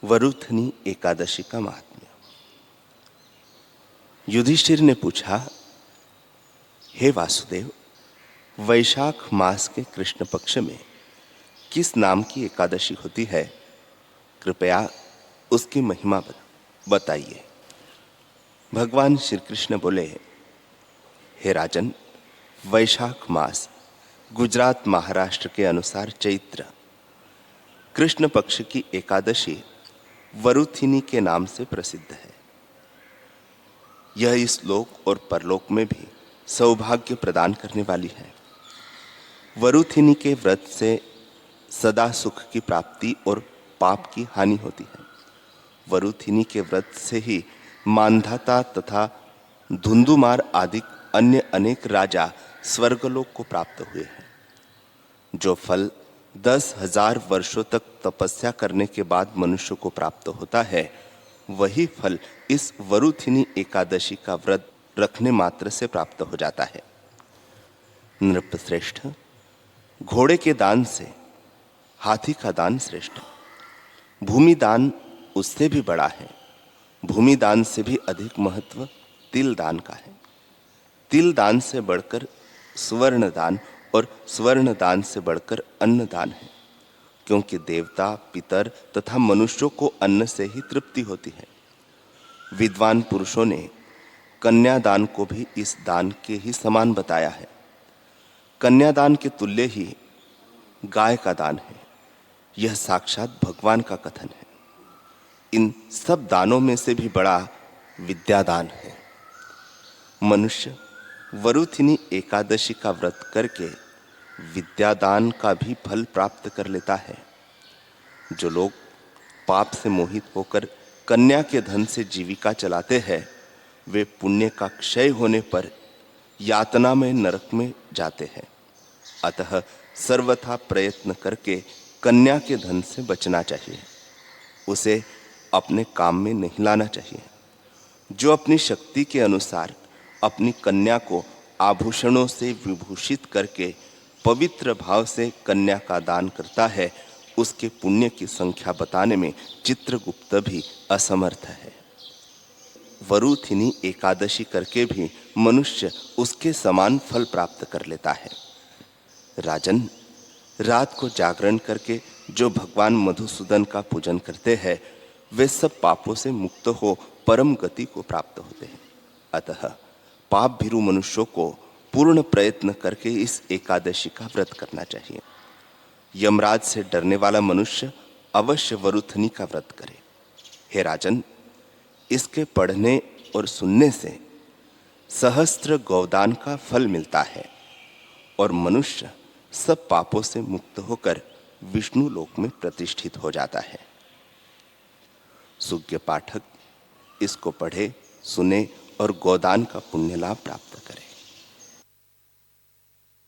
वरुथनी एकादशी का महात्म्य। युधिष्ठिर ने पूछा, हे वासुदेव, वैशाख मास के कृष्ण पक्ष में किस नाम की एकादशी होती है? कृपया उसकी महिमा बताइए। भगवान श्री कृष्ण बोले, हे राजन, वैशाख मास गुजरात महाराष्ट्र के अनुसार चैत्र कृष्ण पक्ष की एकादशी वरुथिनी के नाम से प्रसिद्ध है। यह इस लोक और परलोक में भी सौभाग्य प्रदान करने वाली है। वरुथिनी के व्रत से सदा सुख की प्राप्ति और पाप की हानि होती है। वरुथिनी के व्रत से ही मांधाता तथा धुंधुमार आदि अन्य अनेक राजा स्वर्गलोक को प्राप्त हुए हैं। जो फल 10,000 वर्षों तक तपस्या करने के बाद मनुष्य को प्राप्त होता है, वही फल इस वरुथिनी एकादशी का व्रत रखने मात्र से प्राप्त हो जाता है। नृपश्रेष्ठ, घोड़े के दान से हाथी का दान श्रेष्ठ। भूमि दान उससे भी बड़ा है। भूमि दान से भी अधिक महत्व तिल दान का है। तिल दान से बढ़कर स्वर्ण दान और स्वर्ण दान से बढ़कर अन्न दान है, क्योंकि देवता, पितर तथा मनुष्यों को अन्न से ही तृप्ति होती है। विद्वान पुरुषों ने कन्यादान को भी इस दान के ही समान बताया है। कन्यादान के तुल्य ही गाय का दान है। यह साक्षात भगवान का कथन है। इन सब दानों में से भी बड़ा विद्यादान है। मनुष्य वरुथिनी एकादशी का व्रत करके विद्यादान का भी फल प्राप्त कर लेता है। जो लोग पाप से मोहित होकर कन्या के धन से जीविका चलाते हैं, वे पुण्य का क्षय होने पर यातना में नरक में जाते हैं। अतः सर्वथा प्रयत्न करके कन्या के धन से बचना चाहिए। उसे अपने काम में नहीं लाना चाहिए। जो अपनी शक्ति के अनुसार अपनी कन्या को आभूषणों से विभूषित करके पवित्र भाव से कन्या का दान करता है, उसके पुण्य की संख्या बताने में चित्रगुप्त भी असमर्थ है। वरुथिनी एकादशी करके भी मनुष्य उसके समान फल प्राप्त कर लेता है। राजन, रात को जागरण करके जो भगवान मधुसूदन का पूजन करते हैं, वे सब पापों से मुक्त हो परम गति को प्राप्त होते हैं। अतः पाप भीरु मनुष्यों को पूर्ण प्रयत्न करके इस एकादशी का व्रत करना चाहिए। यमराज से डरने वाला मनुष्य अवश्य वरुथिनी का व्रत करे। हे राजन, इसके पढ़ने और सुनने से सहस्त्र गौदान का फल मिलता है और मनुष्य सब पापों से मुक्त होकर विष्णु लोक में प्रतिष्ठित हो जाता है। सुज्ञ पाठक इसको पढ़े, सुने और गोदान का पुण्य लाभ प्राप्त करे।